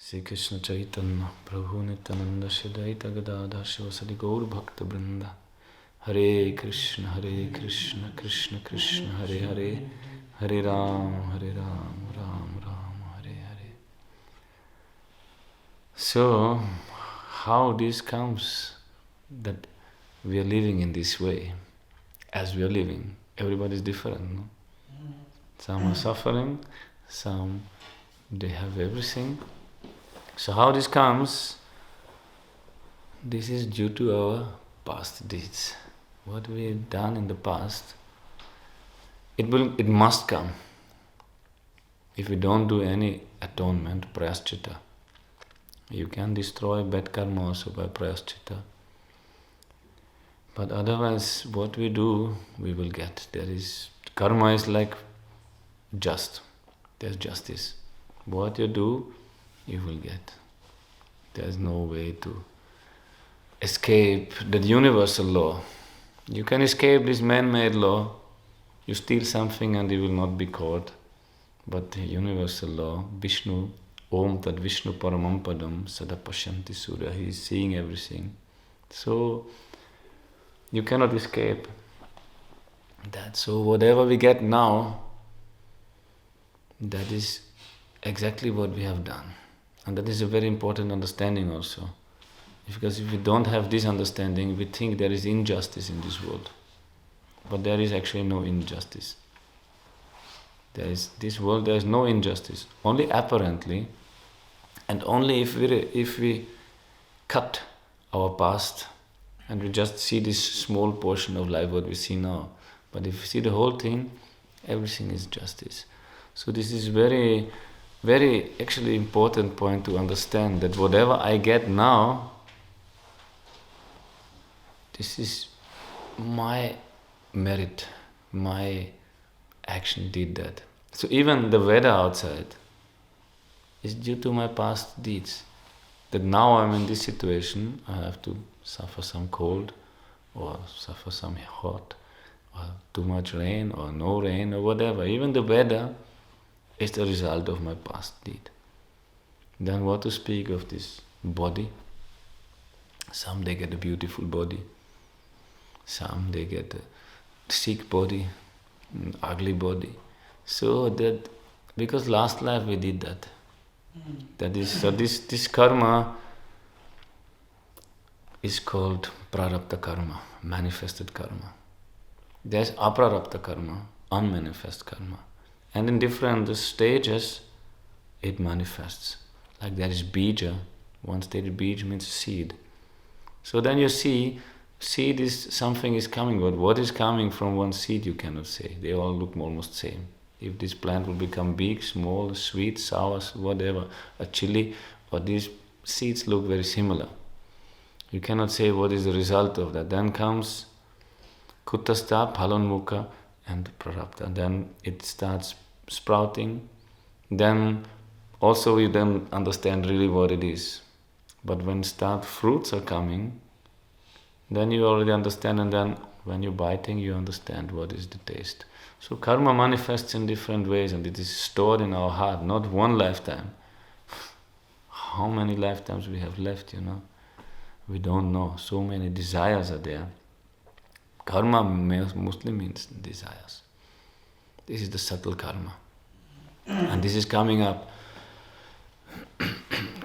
Sri Krishna Chaitanya Prabhu Nityananda Shadaita Gadadhar Shivasadi Gaur Bhakta Vrinda Hare Krishna Krishna Krishna Hare Hare Hare Ram Ram Ram Hare Hare. So, how this comes that we are living in this way? As we are living, everybody is different, no? Some are suffering, some they have everything. So how this comes? This is due to our past deeds. What we have done in the past, it must come. If we don't do any atonement, prayaschita, you can destroy bad karma also by prayaschita. But otherwise, what we do, we will get. Karma is like just. There's justice. What you do, you will get. There's no way to escape that universal law. You can escape this man-made law. You steal something and you will not be caught. But the universal law, Vishnu, Om Tad Vishnu Paramam Padam Sada Pashyanti Surya, he is seeing everything. So, you cannot escape that. So whatever we get now, that is exactly what we have done. And that is a very important understanding also. Because if we don't have this understanding, we think there is injustice in this world. But there is actually no injustice. This world, there is no injustice. Only apparently, and only if we cut our past and we just see this small portion of life what we see now. But if we see the whole thing, everything is justice. So this is very, very actually important point to understand, that whatever I get now, this is my merit, my action did that. So even the weather outside is due to my past deeds. That now I'm in this situation, I have to suffer some cold, or suffer some hot, or too much rain, or no rain, or whatever. Even the weather is the result of my past deed. Then what to speak of this body? Some they get a beautiful body, some they get a sick body, an ugly body. So that, because last life we did that. This karma is called prarabdha karma, manifested karma. There's aprarabdha karma, unmanifest karma. And in different stages, it manifests. Like there is bija. One stage bija means seed. So then you see, seed is something is coming, but what is coming from one seed you cannot say. They all look almost same. If this plant will become big, small, sweet, sour, whatever, a chili, or these seeds look very similar. You cannot say what is the result of that. Then comes kutastha, phalonmukha, and prarabdha. Then it starts sprouting. Then also you then understand really what it is. But when fruits are coming, then you already understand, and then when you're biting, you understand what is the taste. So karma manifests in different ways, and it is stored in our heart, not one lifetime. How many lifetimes we have left, we don't know. So many desires are there. Karma mostly means desires. This is the subtle karma. And this is coming up,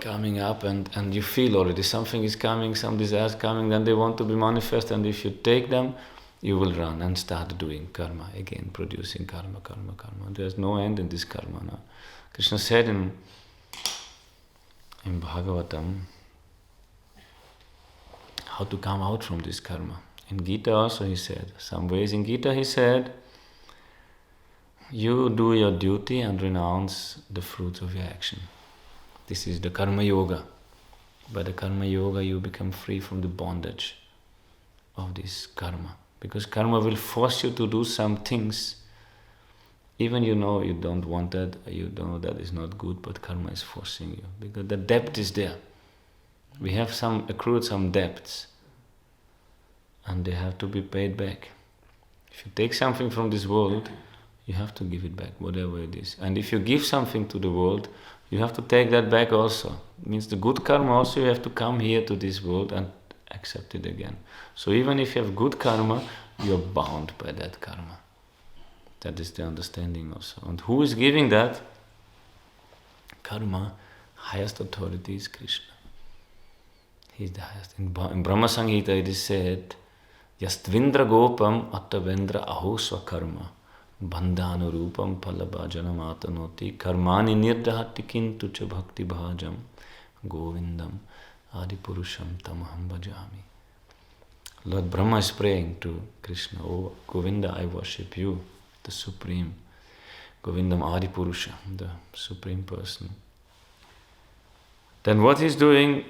and you feel already something is coming, some desires coming, then they want to be manifest, and if you take them, you will run and start doing karma again, producing karma. There's no end in this karma. No? Krishna said in Bhagavatam how to come out from this karma. In Gita also he said, some ways in Gita he said, you do your duty and renounce the fruits of your action. This is the karma yoga. By the karma yoga you become free from the bondage of this karma. Because karma will force you to do some things, even you know you don't want that, you know that is not good, but karma is forcing you. Because the debt is there. We have accrued some debts, and they have to be paid back. If you take something from this world, you have to give it back, whatever it is. And if you give something to the world, You have to take that back also. It means the good karma also you have to come here to this world and accept it again. So even if you have good karma, you're bound by that karma. That is the understanding also. And who is giving that? Karma, highest authority is Krishna. He is the highest. In Brahma Samhita it is said, Yastvindra gopam attavendra ahosva karma bandhanu rupam palabhajanam atanoti karmani nirdahati kintu cha bhakti bhajam govindam adipurusham tamaham bhajami. Lord Brahma is praying to Krishna, oh Govinda, I worship you, the Supreme. Govindam Adipurusha, the Supreme Person. Then what he's doing,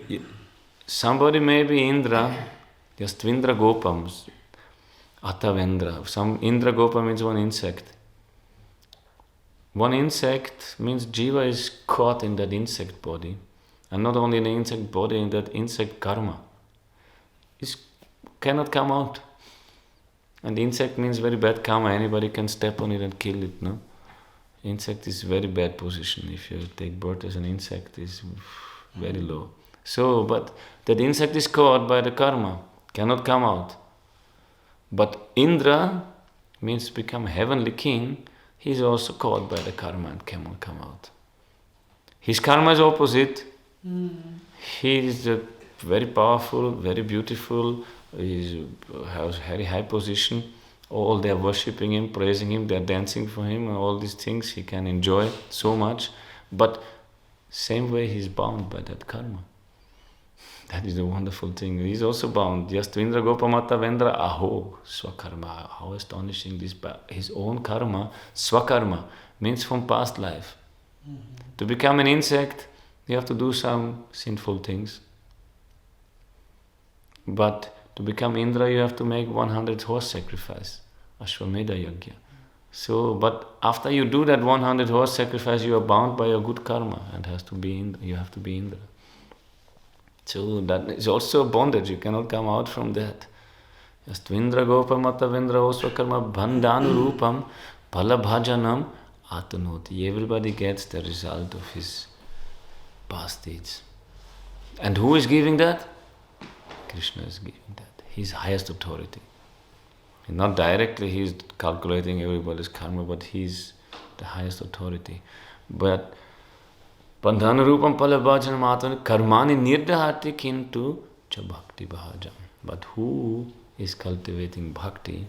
somebody may be Indra, just Tvindra Gopam, Atavendra. Some Indra Gopa means one insect. One insect means Jiva is caught in that insect body. And not only in the insect body, in that insect karma. It cannot come out. And insect means very bad karma. Anybody can step on it and kill it, no? Insect is very bad position. If you take birth as an insect, is very low. So, but that insect is caught by the karma, cannot come out. But Indra means to become heavenly king. He is also caught by the karma and cannot come out. His karma is opposite. He is very powerful, very beautiful. He has very high position. All they are worshipping him, praising him, they are dancing for him, and all these things he can enjoy so much. But same way he is bound by that karma. That is the wonderful thing. He is also bound. Yastvindra Gopamata Vendra Aho Swakarma. How astonishing this! His own karma, Swakarma, means from past life. To become an insect, you have to do some sinful things. But to become Indra, you have to make 100 horse sacrifice, Ashwamedha Yajna. So, but after you do that 100 horse sacrifice, you are bound by your good karma and has to be Indra. You have to be Indra. So that is also a bondage. You cannot come out from that. Yastvindra Gopamata Vendra Osvakarma Bandhanu Rupam Palabhajanam Atanoti. Everybody gets the result of his past deeds. And who is giving that? Krishna is giving that. His highest authority. And not directly he is calculating everybody's karma, but he is the highest authority. But Bandhana Rupam Palabhajanam Atana Karmani Nirdahati Kintu Cha Bhakti Bhajam. But who is cultivating bhakti?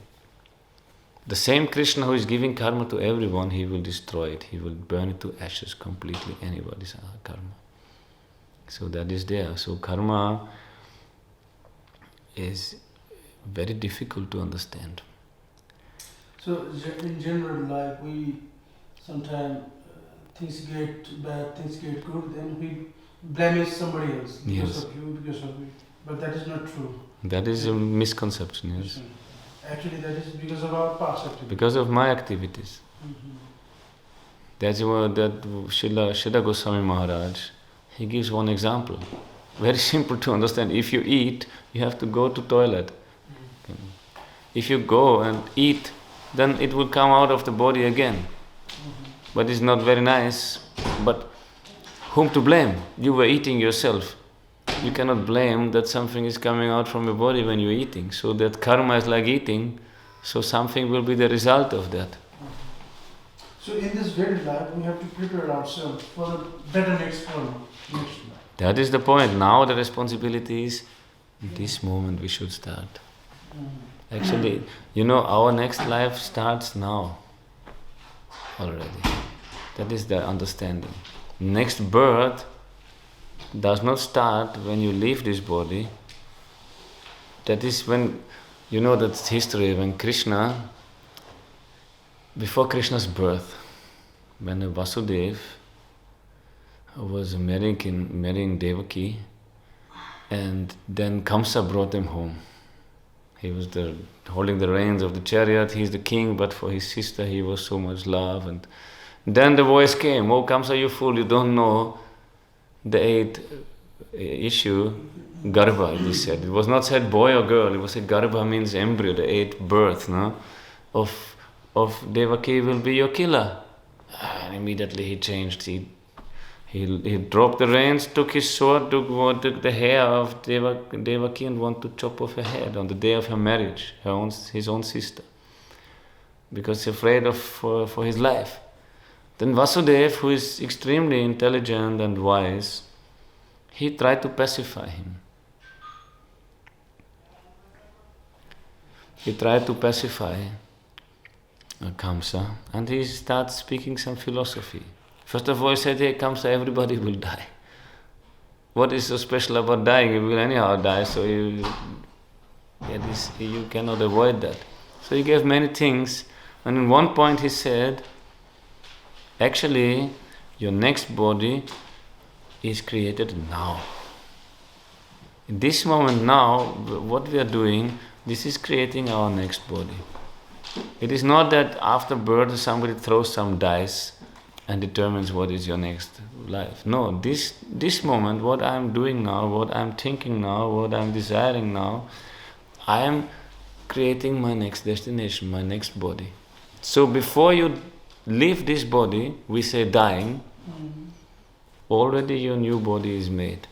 The same Krishna who is giving karma to everyone, he will destroy it. He will burn it to ashes completely, anybody's karma. So that is there. So karma is very difficult to understand. So in general life, we sometimes things get bad, things get good, then we blame somebody else because of you, because of me. But that is not true. That is a misconception, yes. Actually, that is because of our past activities. Because of my activities. That's what that Srila Goswami Maharaj, he gives one example. Very simple to understand. If you eat, you have to go to toilet. If you go and eat, then it will come out of the body again. But it's not very nice. But whom to blame? You were eating yourself. You cannot blame that something is coming out from your body when you're eating. So that karma is like eating, so something will be the result of that. So in this very life, we have to prepare ourselves for the better next karma. That is the point. Now the responsibility is, in this moment we should start. Actually, our next life starts now already. That is the understanding. Next birth does not start when you leave this body. That is when, that's history, when Krishna, before Krishna's birth, when Vasudeva was marrying Devaki, and then Kamsa brought them home. He was holding the reins of the chariot, he's the king, but for his sister he was so much love. And then the voice came, "Oh Kamsa, you fool, you don't know the eighth issue, Garbha," it is said. It was not said boy or girl, it was said Garbha means embryo, the eighth birth, of Devaki will be your killer. And immediately he changed, he He dropped the reins, took his sword, took the hair of Devaki and wanted to chop off her head on the day of her marriage, his own sister, because he's afraid for his life. Then Vasudeva, who is extremely intelligent and wise, he tried to pacify him. He tried to pacify Kamsa, and he starts speaking some philosophy. First of all, he said, "Hey Kamsa, everybody will die. What is so special about dying? You will anyhow die, so you cannot avoid that." So he gave many things, and in one point he said, actually, your next body is created now. In this moment now, what we are doing, this is creating our next body. It is not that after birth somebody throws some dice and determines what is your next life. No, this moment, what I am doing now, what I am thinking now, what I am desiring now, I am creating my next destination, my next body. So before you leave this body, we say dying, already your new body is made.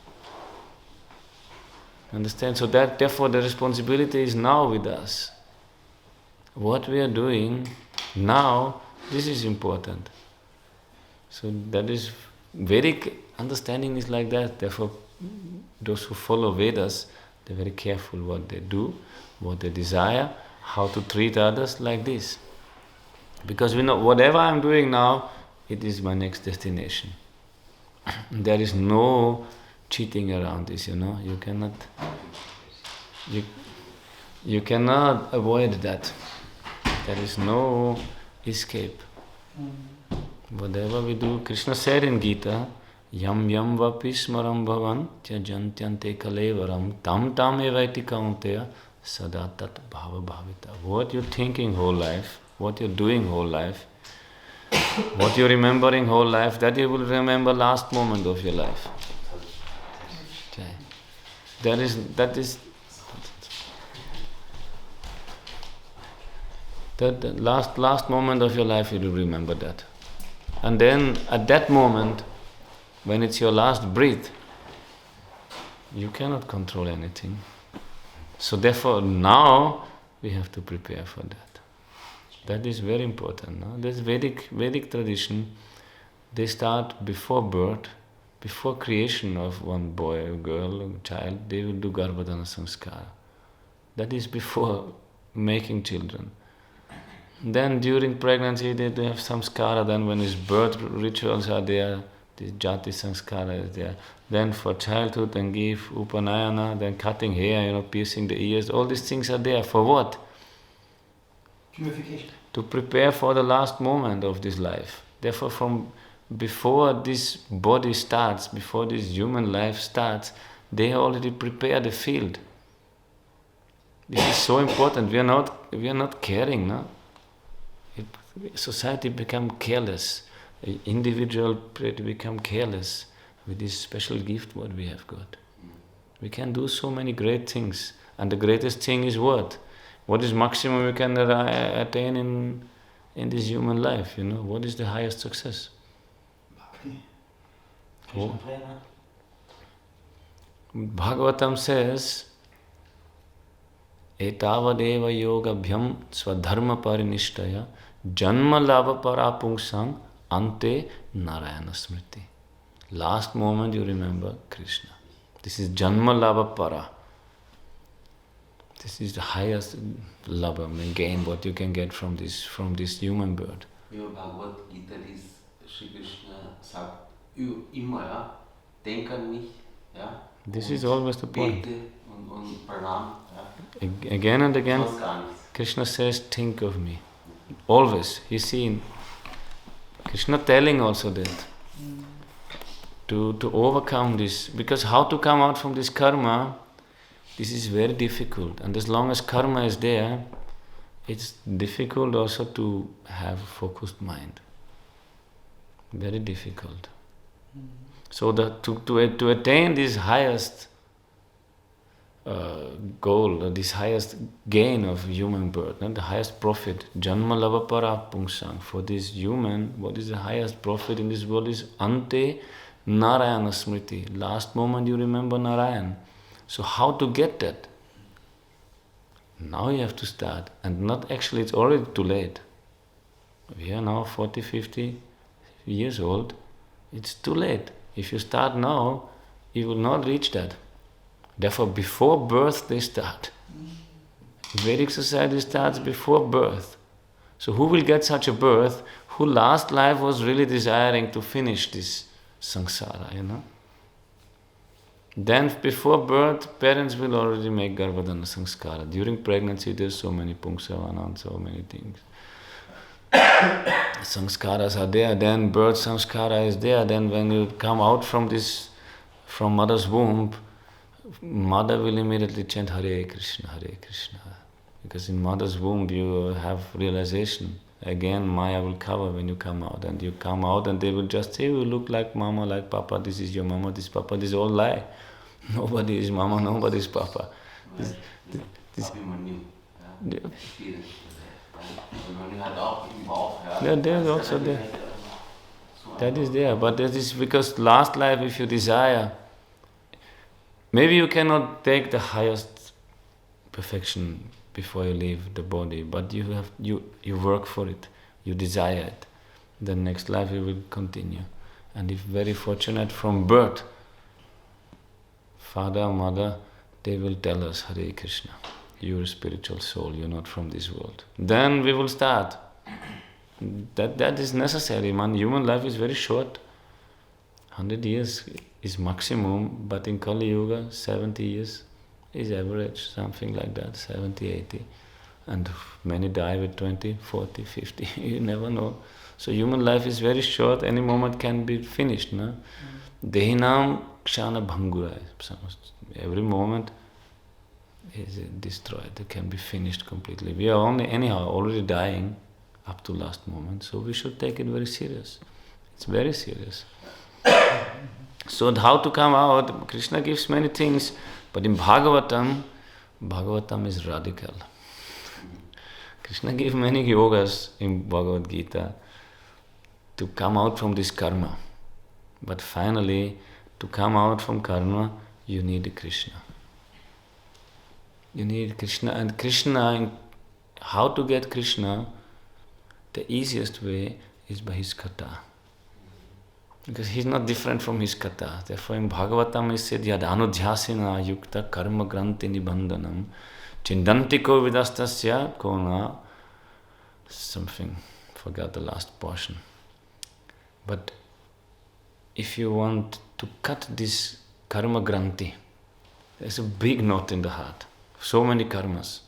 Understand? So therefore the responsibility is now with us. What we are doing now, this is important. So that is Vedic understanding is like that. Therefore, those who follow Vedas, they're very careful what they do, what they desire, how to treat others like this. Because we know whatever I'm doing now, it is my next destination. There is no cheating around this, You cannot avoid that. There is no escape. Whatever we do, Krishna said in Gita, Yam yam vapi smaram bhavan tyajantyante kalevaram tam tam evaiti kaunteya sada tat bhava bhavita. What you're thinking whole life, what you're doing whole life, what you're remembering whole life, that you will remember last moment of your life. Okay. That is the last moment of your life, you will remember that. And then at that moment, when it's your last breath, you cannot control anything. So therefore now we have to prepare for that. That is very important. No? This Vedic tradition, they start before birth, before creation of one boy, a girl, a child, they will do Garbhadhana Sanskara. That is before making children. Then during pregnancy they have samskara, then when his birth rituals are there, the jati sanskara is there. Then for childhood and give upanayana, then cutting hair, piercing the ears, all these things are there. For what? Purification. To prepare for the last moment of this life. Therefore from before this body starts, before this human life starts, they already prepare the field. This is so important. We are not caring, no? Society become careless. Individual become careless with this special gift what we have got. We can do so many great things, and the greatest thing is what? What is maximum we can attain in this human life? What is the highest success? Bhakti. Bhagavatam says, etavadeva yogabhyam swadharma parinishtaya janma lava parapungsam ante narayana smriti. Last moment you remember Krishna. This is janma lava para. This is the highest lava, gain what you can get from this human birth. Über Bhagavad Gita liest, Sri Krishna sagt immer, ja, denk an mich, ja. This is always the point. Bete und Pranam, ja. Again and again, Sonst gar nichts. Krishna says, think of me. Always. You see, Krishna telling also that. To overcome this. Because how to come out from this karma, this is very difficult. And as long as karma is there, it's difficult also to have a focused mind. Very difficult. So to attain this highest goal, this highest gain of human birth, the highest profit, janma lava para pungsang, for this human, what is the highest profit in this world is ante Narayana Smriti. Last moment you remember Narayan. So how to get that? Now you have to start. And not actually, it's already too late. We are now 40, 50 years old. It's too late. If you start now, you will not reach that. Therefore, before birth they start. Vedic society starts before birth. So who will get such a birth who last life was really desiring to finish this samsara, Then before birth, parents will already make Garbhadana sanskara. During pregnancy there's so many pungsavana and so many things. Sanskaras are there, then birth samskara is there, then when you come out from mother's womb, mother will immediately chant Hare Krishna, Hare Krishna. Because in mother's womb you have realization. Again, Maya will cover when you come out. And you come out and they will just say, you look like mama, like papa, this is your mama, this is papa, this is all lie. Nobody is mama, nobody is papa. This, there's also there. That is there. But that is because last life, if you desire, maybe you cannot take the highest perfection before you leave the body, but you work for it, you desire it. The next life you will continue. And if very fortunate from birth, father, mother, they will tell us, Hare Krishna, you're a spiritual soul, you're not from this world. Then we will start. That is necessary, man. Human life is very short. 100 years is maximum, but in Kali Yuga, 70 years is average, something like that, 70, 80. And many die with 20, 40, 50, you never know. So human life is very short, any moment can be finished. No? Dehinam kshana bhangura. Every moment is destroyed, it can be finished completely. We are anyhow already dying up to last moment, so we should take it very serious. It's very serious. So how to come out? Krishna gives many things. But in Bhagavatam is radical. Krishna gave many yogas in Bhagavad Gita to come out from this karma. But finally, to come out from karma, you need Krishna. You need Krishna. And Krishna, how to get Krishna? The easiest way is by his katha. Because he's not different from his katha. Therefore in Bhagavatam he said, Yad anudhyasena yukta karma granti nibandhanam chindanti ko vidastasya kona something, forgot the last portion. But if you want to cut this karma granti, there's a big knot in the heart. So many karmas.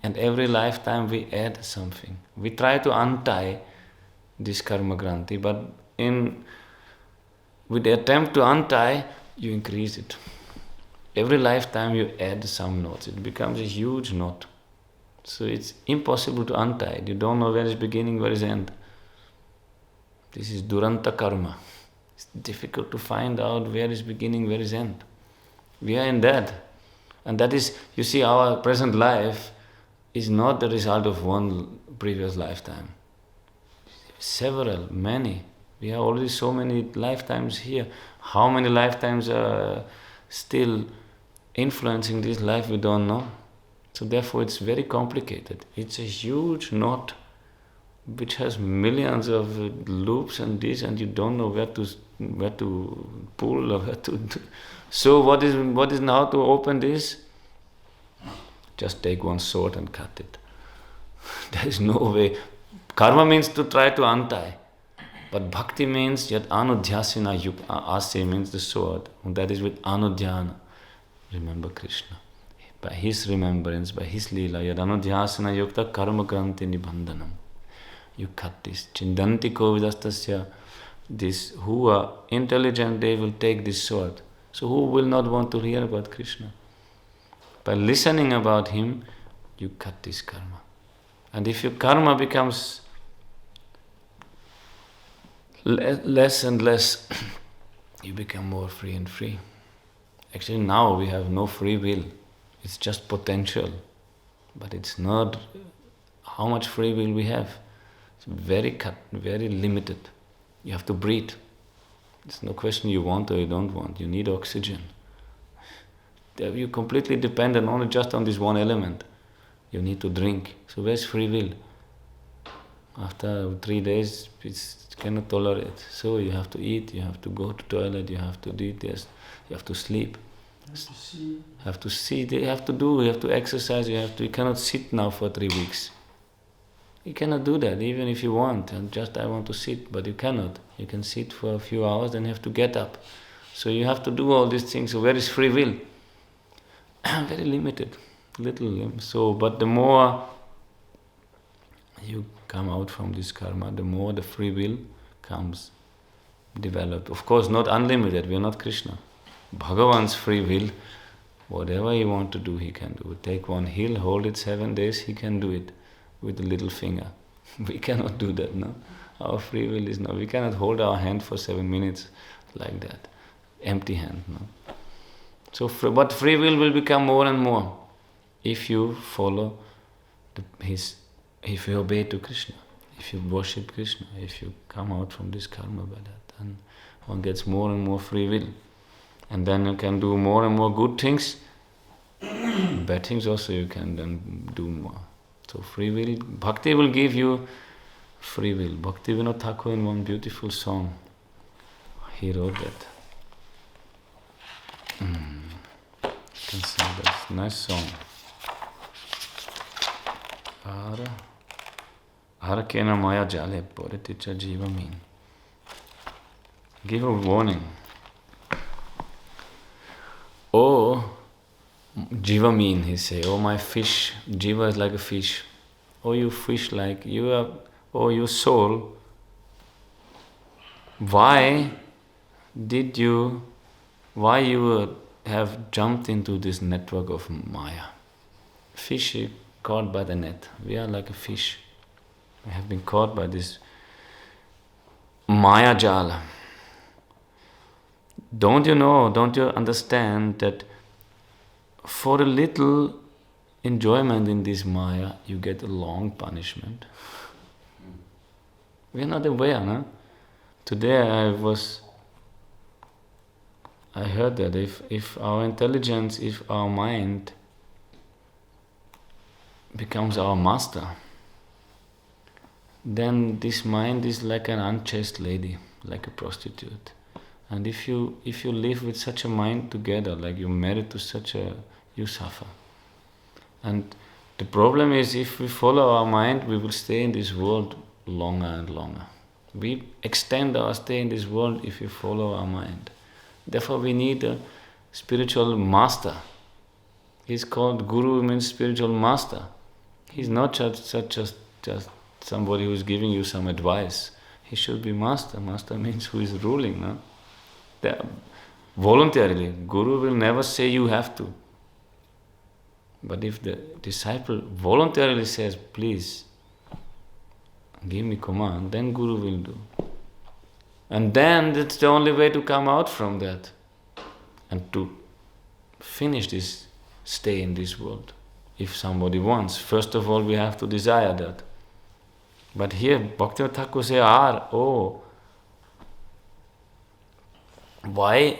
And every lifetime we add something. We try to untie this karma granti, but with the attempt to untie, you increase it. Every lifetime you add some knots. It becomes a huge knot. So it's impossible to untie it. You don't know where is beginning, where is end. This is duranta karma. It's difficult to find out where is beginning, where is end. We are in that. And that is, you see, our present life is not the result of one previous lifetime. Several, many. We have already so many lifetimes here. How many lifetimes are still influencing this life, we don't know. So therefore it's very complicated. It's a huge knot which has millions of loops and this, and you don't know where to pull or where to do. So what is now to open this? Just take one sword and cut it. There is no way. Karma means to try to untie. But bhakti means yat anudhyasena ase means the sword. And that is with anudhyana. Remember Krishna. By his remembrance, by his lila, yat anudhyasena yukta karma granti nibandhanam. You cut this. Chindanti kovidastasya. This, who are intelligent, they will take this sword. So who will not want to hear about Krishna? By listening about him, you cut this karma. And if your karma becomes less and less, you become more free and free. Actually now we have no free will. It's just potential. But it's not how much free will we have. It's very cut, very limited. You have to breathe. It's no question you want or you don't want. You need oxygen. You're completely dependent only just on this one element. You need to drink. So where's free will? After 3 days, it cannot tolerate. So you have to eat, you have to go to toilet, you have to do this, you have to sleep. You have to see, you have to do, you have to exercise, you cannot sit now for 3 weeks. You cannot do that, even if you want, and just I want to sit, but you cannot. You can sit for a few hours, then you have to get up. So you have to do all these things. So where is free will? Very limited, little. So, but the more you come out from this karma, the more the free will comes developed. Of course, not unlimited. We are not Krishna. Bhagavan's free will, whatever he wants to do, he can do. Take one hill, hold it 7 days, he can do it with a little finger. We cannot do that, no? Our free will is no. We cannot hold our hand for 7 minutes like that. Empty hand, no? So, but free will become more and more if you follow if you obey to Krishna, if you worship Krishna, if you come out from this karma by that, then one gets more and more free will. And then you can do more and more good things. Bad things also you can then do more. So free will, bhakti will give you free will. Bhaktivinoda Thakur in one beautiful song, he wrote that. You can sing that nice song. Harakena maya jale poriticha jiva min. Give a warning. Oh, jiva mean, he say, oh my fish, jiva is like a fish. Oh you fish like, you are, oh you soul, why you have jumped into this network of Maya? Fish is caught by the net. We are like a fish. We have been caught by this Maya Jala. Don't you know, don't you understand that for a little enjoyment in this Maya, you get a long punishment? We are not aware, no? Today I heard that if our intelligence, if our mind becomes our master, then this mind is like an unchaste lady, like a prostitute. And if you live with such a mind together, like you're married to such a, you suffer. And the problem is, if we follow our mind, we will stay in this world longer and longer. We extend our stay in this world if we follow our mind. Therefore we need a spiritual master. He's called Guru, means spiritual master. He's not just somebody who is giving you some advice. He should be master. Master means who is ruling, no? Voluntarily. Guru will never say you have to. But if the disciple voluntarily says, please, give me command, then Guru will do. And then that's the only way to come out from that and to finish this stay in this world. If somebody wants, first of all we have to desire that. But here Bhaktivinoda Thakur says, why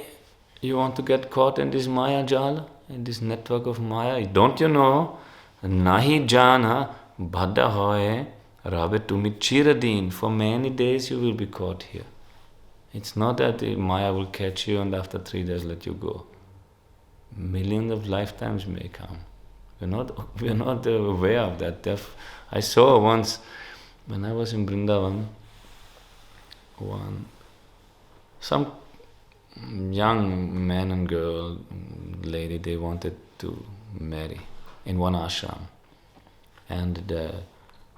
you want to get caught in this Maya Jala, in this network of Maya? Don't you know? Nahi jana bhadda hoye rabe tumi chiradin. For many days you will be caught here. It's not that the Maya will catch you and after 3 days let you go. Millions of lifetimes may come. We're not aware of that. I saw once, when I was in Vrindavan, some young man and girl, lady, they wanted to marry in one ashram. And the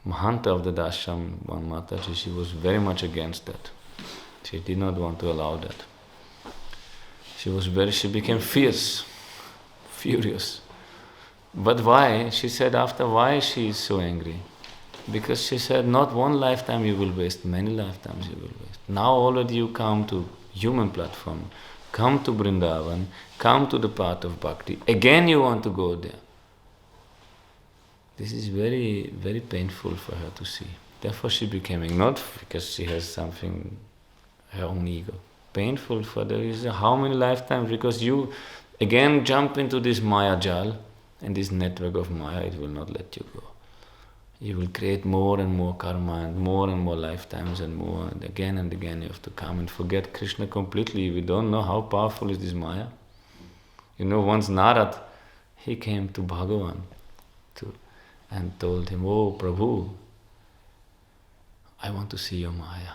Mahanta of the ashram, one Mataji, she was very much against that. She did not want to allow that. She became furious. But why? She said after, why she is so angry? Because she said, not one lifetime you will waste, many lifetimes you will waste. Now already you come to human platform, come to Vrindavan, come to the path of bhakti. Again you want to go there. This is very, very painful for her to see. Therefore she became, not because she has something, her own ego. painful for the how many lifetimes, because you again jump into this Maya jal, and this network of Maya, it will not let you go. You will create more and more karma and more lifetimes and more, and again you have to come and forget Krishna completely. We don't know how powerful is this Maya. Once Narad, he came to Bhagavan and told him, "Oh Prabhu, I want to see your Maya."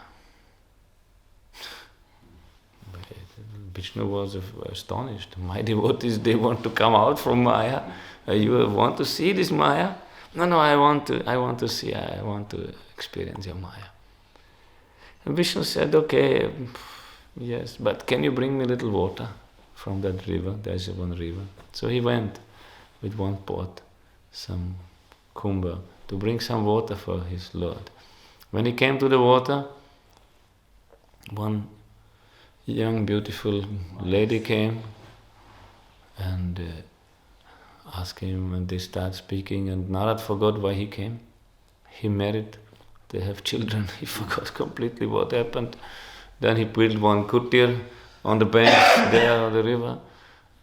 Vishnu was astonished. My devotees, they want to come out from Maya. You want to see this Maya? No, I want to see, I want to experience your Maya. And Vishnu said, "Okay, yes, but can you bring me a little water from that river? There's one river." So he went with one pot, some kumbha, to bring some water for his Lord. When he came to the water, one young beautiful lady came and asked him, and they start speaking, and Narad forgot why he came. He married, they have children, he forgot completely what happened. Then he built one kutir on the bank there of the river,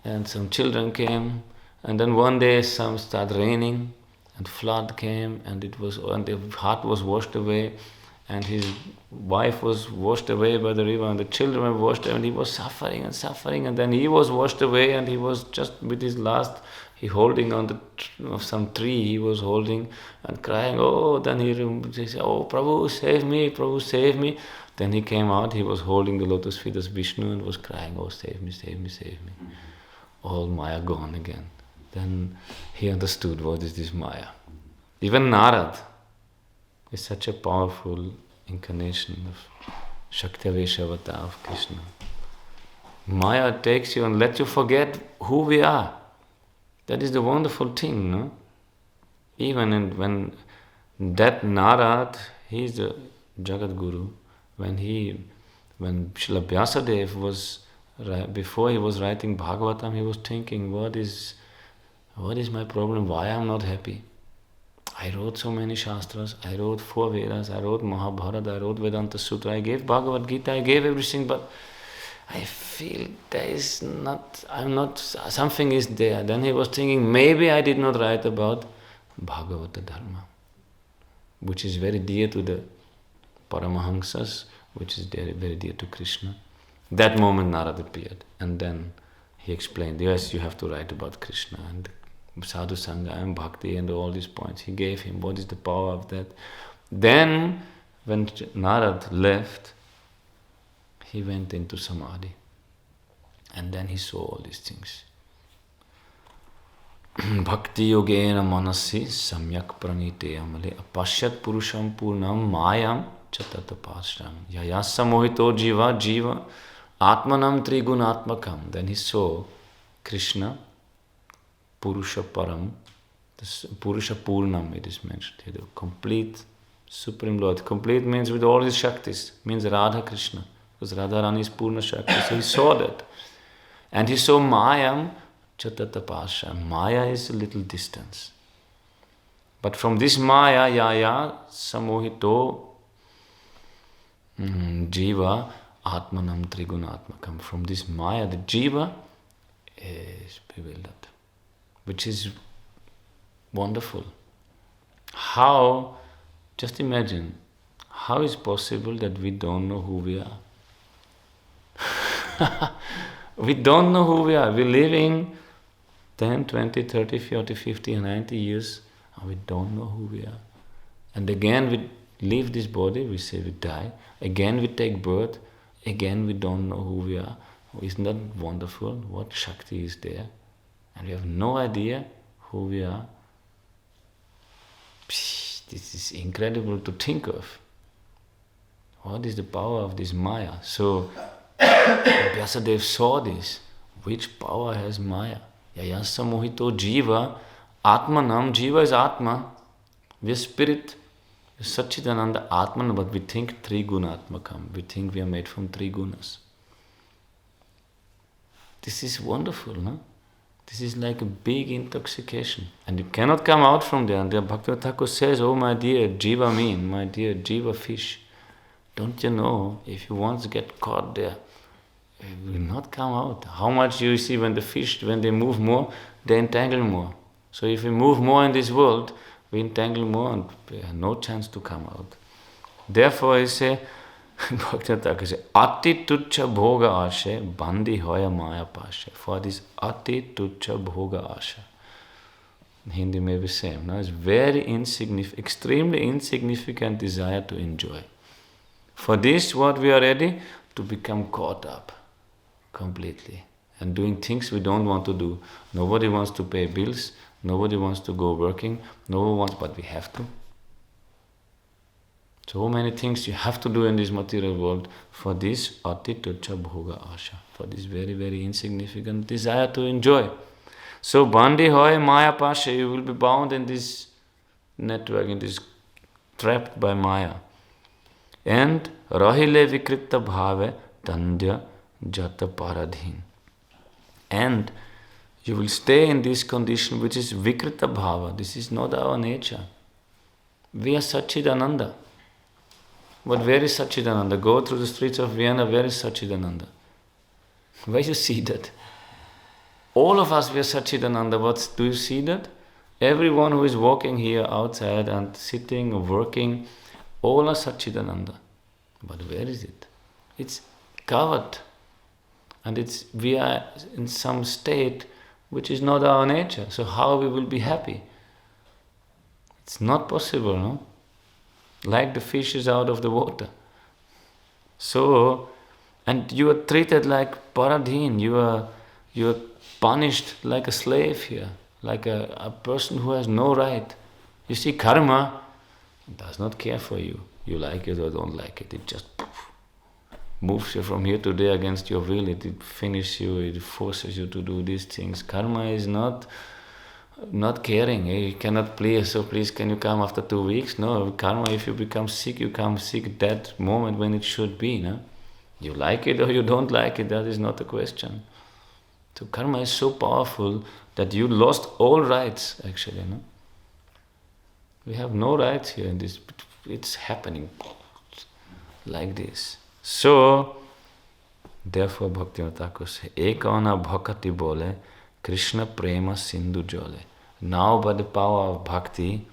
and some children came, and then one day some started raining, and flood came, and the heart was washed away, and his wife was washed away by the river, and the children were washed away, and he was suffering, and then he was washed away, and he was just with his last, he holding on of some tree, he was holding and crying, "Oh," then he said, "Oh, Prabhu, save me, Prabhu, save me." Then he came out, he was holding the lotus feet as Vishnu and was crying, "Oh, save me, save me, save me." All Maya gone again. Then he understood what is this Maya. Even Narad is such a powerful incarnation of Shakti-Avesha avatar of Krishna. Maya takes you and lets you forget who we are. That is the wonderful thing, no? Even when that Narad, he is the Jagat Guru, when Srila Vyasadeva was, before he was writing Bhagavatam, he was thinking, what is my problem? Why I am not happy? I wrote so many Shastras, I wrote 4 Vedas, I wrote Mahabharata, I wrote Vedanta Sutra, I gave Bhagavad Gita, I gave everything, but I feel something is there. Then he was thinking, maybe I did not write about bhagavata.dharma, which is very dear to the Paramahamsas, which is very, very dear to Krishna. That moment Narad appeared, and then he explained, yes, you have to write about Krishna and sadhu sangha and bhakti and all these points. He gave him what is the power of that. Then when Narad left, he went into samadhi, and then he saw all these things. Bhakti yogena manasi samyak pranite amale apashyat purusham purnam mayam chatatapashram yayasa mohito jiva atmanam trigunatmakam. Then he saw Krishna, Purusha Param, Purusha Purnam, it is mentioned here, the complete Supreme Lord. Complete means with all his Shaktis, means Radha Krishna, because Radharani is Purna Shakti. So he saw that. And he saw Mayam Chatatapashram. Maya is a little distance. But from this Maya, Yaya Samohito Jiva Atmanam Trigunatmakam. From this Maya, the Jiva is bewildered, which is wonderful. How, just imagine, how is possible that we don't know who we are? We don't know who we are. We're living 10, 20, 30, 40, 50, 90 years, and we don't know who we are. And again we leave this body, we say we die. Again we take birth. Again we don't know who we are. Isn't that wonderful? What Shakti is there? And we have no idea who we are. This is incredible to think of. What is the power of this Maya? So Vyasadeva saw this. Which power has Maya? Yayasa mohito jiva atmanam. Jiva is Atma. We are spirit. Satchidananda Atman, but we think Trigunatmakam. We think we are made from 3 gunas. This is wonderful, no? This is like a big intoxication. And you cannot come out from there. And the Bhaktivinoda Thakur says, oh my dear Jiva mean, my dear Jiva fish, don't you know, if you once get caught there, it will not come out. How much you see when the fish, when they move more, they entangle more. So if we move more in this world, we entangle more and we have no chance to come out. Therefore I say, Bhaktivinoda Thakur says, Ati tuchcha bhoga ashe, bandi hoya maya pashe. For this ati tuchcha bhoga ashe. In Hindi may be same. No? It's very insignificant, extremely insignificant desire to enjoy. For this, what we are ready to become caught up completely and doing things we don't want to do. Nobody wants to pay bills. Nobody wants to go working. No one wants, but we have to. So many things you have to do in this material world for this ati tuchcha bhoga asha, for this very, very insignificant desire to enjoy. So bandi hoy maya pashe, you will be bound in this network, in this trapped by maya. And rahile vikritta bhave tandya jata paradhin. And you will stay in this condition which is vikrita bhava. This is not our nature. We are Satchidananda. But where is Satchidananda? Go through the streets of Vienna, where is Satchidananda? Where you see that? All of us, we are Satchidananda, but do you see that? Everyone who is walking here outside and sitting or working, all are Satchidananda. But where is it? It's covered. And we are in some state which is not our nature. So how we will be happy? It's not possible, no? Like the fish is out of the water. So, and you are treated like paradhin. You are punished like a slave here, like a person who has no right. You see, karma does not care for you. You like it or don't like it. It just moves you from here to there against your will. It finishes you. It forces you to do these things. Karma is not caring. You cannot please, so please can you come after 2 weeks? No, karma, if you become sick, you come sick that moment when it should be. No? You like it or you don't like it, that is not a question. So karma is so powerful that you lost all rights actually. No? We have no rights here in this. It's happening like this. So, therefore Bhaktivinoda Thakur says, Ekana bhakati bole, Krishna prema sindhu jole. Now by the power of bhakti,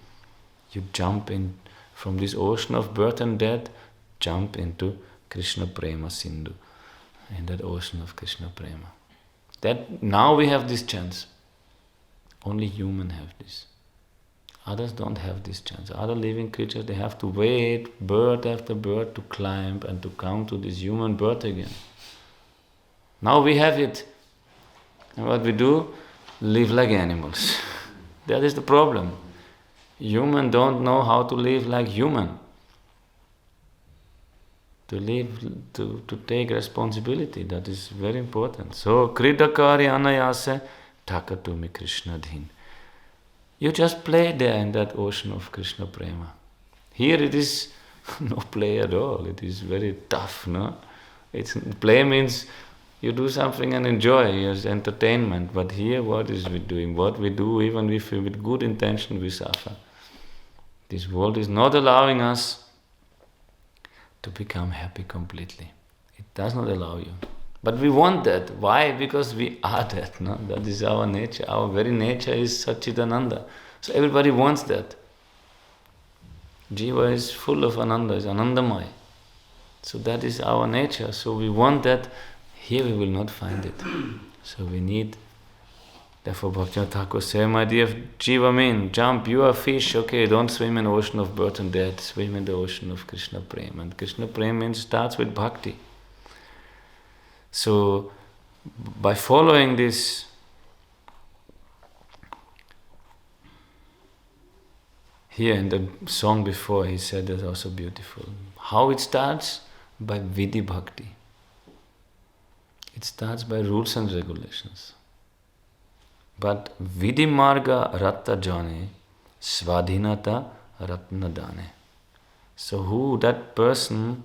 you jump in from this ocean of birth and death, jump into Krishna prema sindhu, in that ocean of Krishna prema. That now we have this chance. Only humans have this. Others don't have this chance. Other living creatures, they have to wait birth after birth to climb and to come to this human birth again. Now we have it. And what we do? Live like animals. That is the problem. Humans don't know how to live like human. To live, to take responsibility, that is very important. So, Kridakari anayase takatumi Krishna dhin. You just play there in that ocean of Krishna prema. Here it is no play at all. It is very tough, no? Play means you do something and enjoy, it's entertainment. But here what is we doing? What we do, even if with good intention we suffer. This world is not allowing us to become happy completely. It does not allow you. But we want that. Why? Because we are that. No? That is our nature. Our very nature is Satchidananda. So everybody wants that. Jiva is full of Ananda, is Anandamaya. So that is our nature. So we want that. Here we will not find it. So we need. Therefore Bhaktivinoda Thakur says, my dear Jiva mean, jump, you are a fish, okay, don't swim in the ocean of birth and death, swim in the ocean of Krishna Prema. And Krishna Prema means starts with bhakti. So, by following this, here in the song before, he said that's also beautiful. How it starts? By Vidhi Bhakti. It starts by rules and regulations. But Vidhi Marga Ratta Jane, Svadhinata Ratna Dane. So that person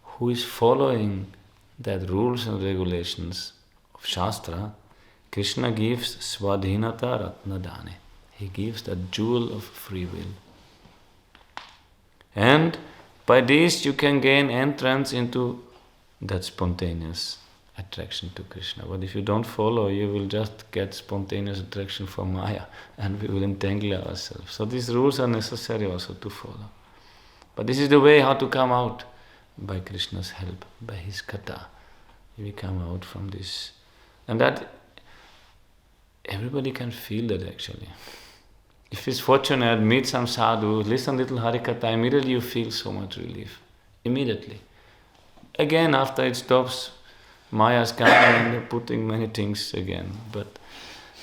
who is following that rules and regulations of Shastra, Krishna gives Svadhinata Ratna Dane. He gives that jewel of free will. And by this you can gain entrance into that spontaneous attraction to Krishna. But if you don't follow, you will just get spontaneous attraction for Maya, and we will entangle ourselves. So these rules are necessary also to follow. But this is the way how to come out, by Krishna's help, by his kata. We come out from this. And that everybody can feel that actually. If he's fortunate, meet some sadhu, listen little Harikatha, immediately you feel so much relief. Immediately. Again, after it stops, Maya's coming and putting many things again. But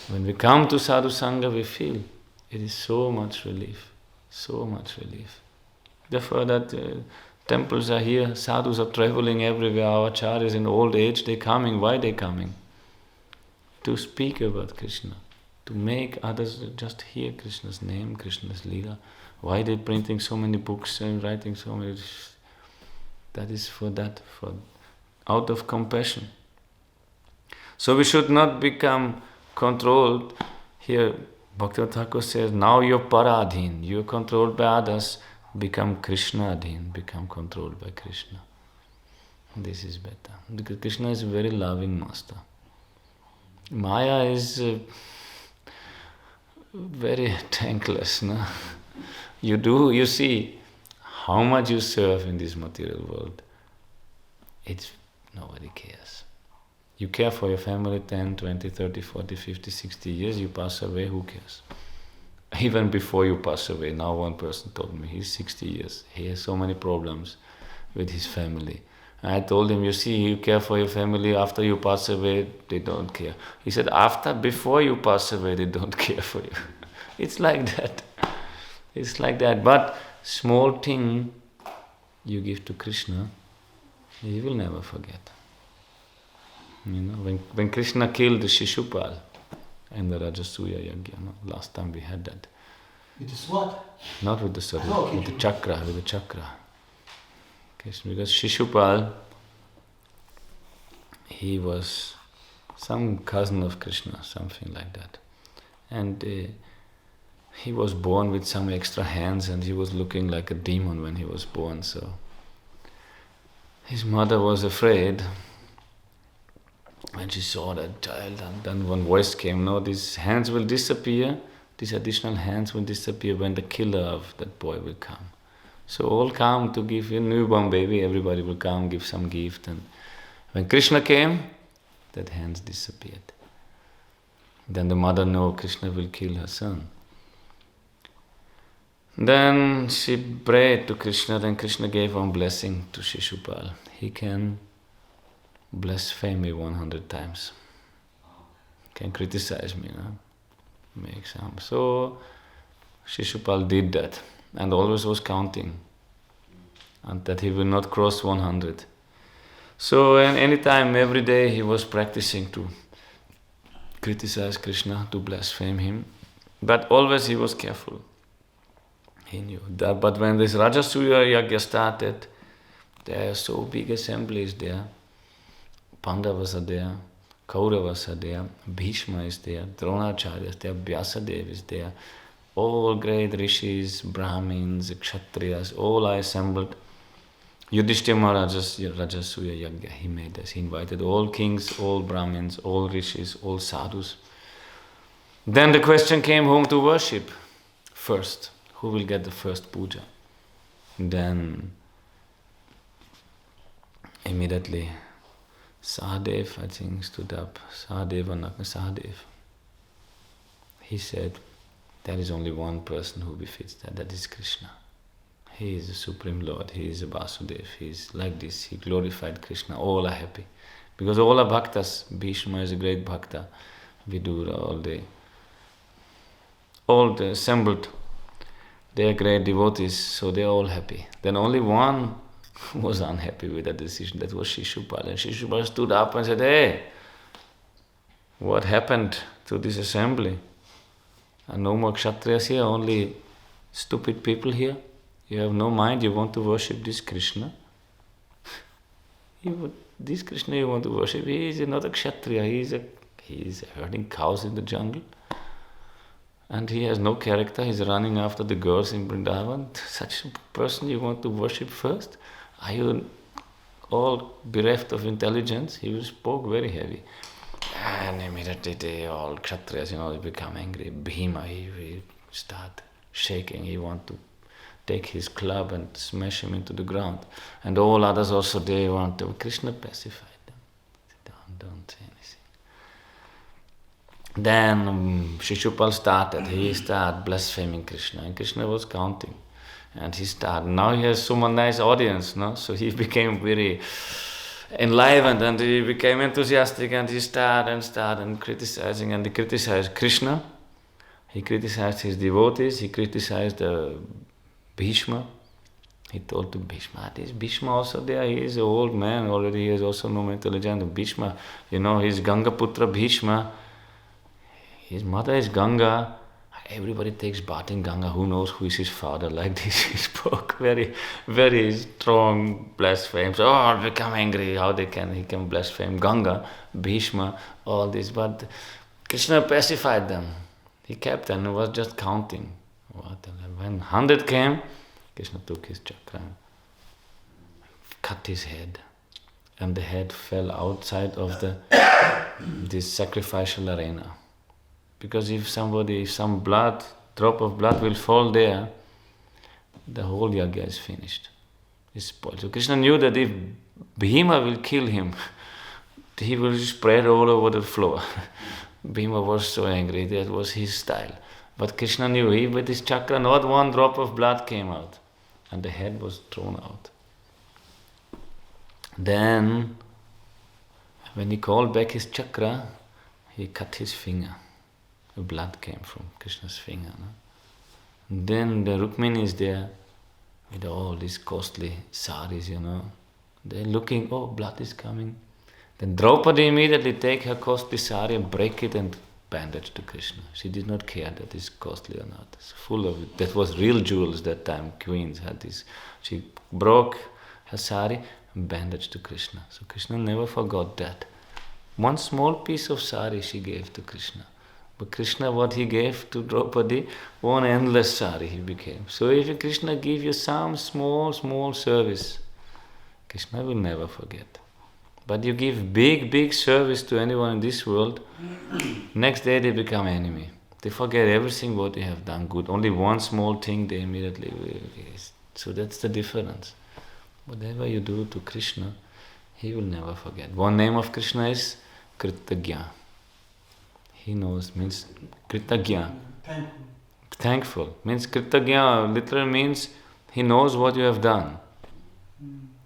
when we come to sadhu sangha, we feel it is so much relief. So much relief. Therefore that temples are here, sadhus are traveling everywhere, our acharyas in old age, they're coming. Why they coming? To speak about Krishna. To make others just hear Krishna's name, Krishna's lila. Why they printing so many books and writing so many? That is for out of compassion. So we should not become controlled. Here Bhaktivinoda Thakur says, now you're paradhin, you're controlled by others, become Krishna-adhin, become controlled by Krishna. This is better. Because Krishna is a very loving master. Maya is very thankless. No? You see how much you serve in this material world. Nobody cares. You care for your family 10, 20, 30, 40, 50, 60 years, you pass away, who cares? Even before you pass away, now one person told me, he's 60 years, he has so many problems with his family. I told him, you see, you care for your family, after you pass away, they don't care. He said, before you pass away, they don't care for you. It's like that. It's like that. But small thing you give to Krishna, he will never forget. You know, when Krishna killed Shishupal in the Rajasuya Yagya, last time we had that. With the sword? Not with the sword, with the chakra, Because Shishupal, he was some cousin of Krishna, something like that. And he was born with some extra hands and he was looking like a demon when he was born. So his mother was afraid when she saw that child, and then one voice came, no, these hands will disappear, these additional hands will disappear when the killer of that boy will come. So all come to give a newborn baby, everybody will come, give some gift. And when Krishna came, that hands disappeared. Then the mother knew Krishna will kill her son. Then she prayed to Krishna, then Krishna gave one blessing to Shishupal. He can blaspheme me 100 times. Can criticize me, make some. So Shishupal did that and always was counting and that he will not cross 100. So any time, every day he was practicing to criticize Krishna, to blaspheme him. But always he was careful. He knew that. But when this Rajasuya Yagya started, there are so big assemblies there. Pandavas are there, Kauravas are there, Bhishma is there, Dronacharya is there, Vyasadeva is there. All great rishis, Brahmins, Kshatriyas, all are assembled. Yudhishthira Maharaj's Rajasuya Yagya, he made this. He invited all kings, all Brahmins, all rishis, all sadhus. Then the question came whom to worship first. Who will get the first puja? Then immediately Sahadev, I think, stood up. Sahadev. He said, there is only one person who befits that, that is Krishna. He is the Supreme Lord, he is a Vasudev, he is like this, he glorified Krishna, all are happy. Because all are bhaktas, Bhishma is a great bhakta, Vidura, all the assembled, they are great devotees, so they are all happy. Then only one was unhappy with that decision, that was Shishupal. And Shishupal stood up and said, hey, what happened to this assembly? And no more Kshatriyas here, only stupid people here. You have no mind, you want to worship this Krishna. This Krishna you want to worship, he is not a Kshatriya, he is herding cows in the jungle. And he has no character, he's running after the girls in Vrindavan. Such a person you want to worship first? Are all bereft of intelligence, he spoke very heavy. And immediately they all Kshatriyas, they become angry. Bhima, he start shaking. He want to take his club and smash him into the ground. And all others also, they want to. Krishna pacified them. Don't say anything. Then Shishupal started. He started blaspheming Krishna. And Krishna was counting. And he started. Now he has so much nice audience, no? So he became very enlivened and he became enthusiastic and he started criticizing, and he criticized Krishna, he criticized his devotees, he criticized Bhishma. He told to Bhishma, is Bhishma also there? He is an old man already, he has also no intelligence. Bhishma, his Ganga Putra Bhishma, his mother is Ganga. Everybody takes bath in Ganga. Who knows who is his father? Like this, he spoke very, very strong blasphemes. Oh, become angry. How he can blaspheme Ganga, Bhishma, all this. But Krishna pacified them. He kept them. He was just counting. When 100 came, Krishna took his chakra, cut his head, and the head fell outside of this sacrificial arena. Because if some drop of blood will fall there, the whole yajna is finished. It's spoiled. So Krishna knew that if Bhima will kill him, he will spread all over the floor. Bhima was so angry, that was his style. But Krishna knew, with his chakra, not one drop of blood came out. And the head was thrown out. Then, when he called back his chakra, he cut his finger. The blood came from Krishna's finger. No? Then the Rukmini is there with all these costly saris, They're looking, blood is coming. Then Draupadi immediately take her costly sari and break it and bandage to Krishna. She did not care that it's costly or not. It's full of it. That was real jewels that time. Queens had this. She broke her sari and bandaged to Krishna. So Krishna never forgot that. One small piece of sari she gave to Krishna. But Krishna, what he gave to Draupadi, one endless sari he became. So if Krishna give you some small service, Krishna will never forget. But you give big service to anyone in this world, next day they become enemy. They forget everything what they have done good. Only one small thing they immediately will. So that's the difference. Whatever you do to Krishna, he will never forget. One name of Krishna is Kritagya. He knows, means Kritagya. Thankful. Means Kritagya literally means he knows what you have done.